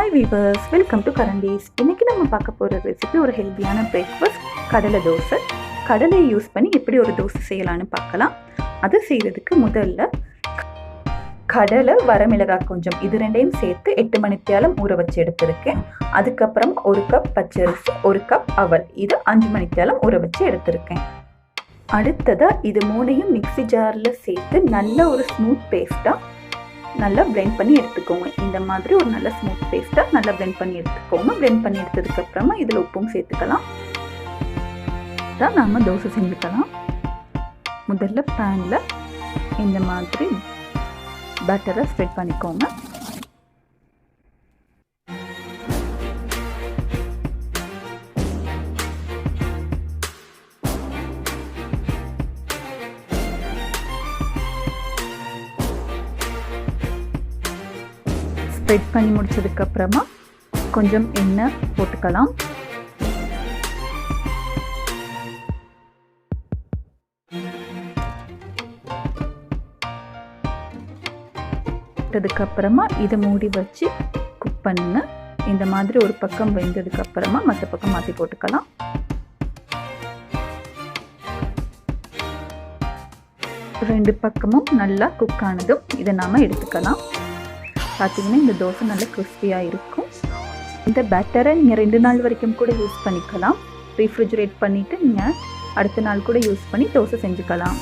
Hi viewers, welcome to Karan-Dees. இன்னைக்கு நம்ம பார்க்க போற ரெசிபி ஒரு ஹெல்தியான பிரேக்ஃபாஸ்ட் கடலை தோசை. கடலையை யூஸ் பண்ணி எப்படி ஒரு தோசை செய்யலாம்னு பார்க்கலாம். அது செய்யறதுக்கு முதல்ல கடலை, வரமிளகாய் கொஞ்சம் இது ரெண்டையும் சேர்த்து 8 மணித்தியாலம் ஊற வச்சு எடுத்திருக்கேன். அதுக்கப்புறம் 1 கப் பச்சரிசி, 1 கப் அவல், இது 5 மணித்தியாலம் ஊற வச்சு எடுத்திருக்கேன். அடுத்ததாக இது மூணையும் மிக்ஸி ஜாரில் சேர்த்து நல்ல ஒரு ஸ்மூத் பேஸ்ட்டாக நல்லா பிளெண்ட் பண்ணி எடுத்துக்கோங்க. இந்த மாதிரி ஒரு நல்ல ஸ்மூத் பேஸ்ட்டாக நல்லா பிளெண்ட் பண்ணி எடுத்துக்கோங்க. பிளெண்ட் பண்ணி எடுத்ததுக்கப்புறமா இதில் உப்பும் சேர்த்துக்கலாம். தான் நாம் தோசை செஞ்சுக்கலாம். முதல்ல பேனில் இந்த மாதிரி பட்டரை ஸ்ப்ரெட் பண்ணிக்கோங்க. ஸ்ப்ரெட் பண்ணி முடிச்சதுக்கப்புறமா கொஞ்சம் எண்ணெய் போட்டுக்கலாம். போட்டதுக்கப்புறமா இதை மூடி வச்சு குக் பண்ணுங்க. இந்த மாதிரி ஒரு பக்கம் வெந்ததுக்கப்புறமா மற்ற பக்கம் மாற்றி போட்டுக்கலாம். ரெண்டு பக்கமும் நல்லா குக் ஆனதும் இதை நாம் எடுத்துக்கலாம். பார்த்தீங்கன்னா இந்த தோசை நல்லா கிறிஸ்பியாக இருக்கும். இந்த பேட்டரை நீங்கள் 2 நாள் வரைக்கும் கூட யூஸ் பண்ணிக்கலாம். ரீஃப்ரிஜரேட் பண்ணிவிட்டு நீங்கள் அடுத்த நாள் கூட யூஸ் பண்ணி தோசை செஞ்சுக்கலாம்.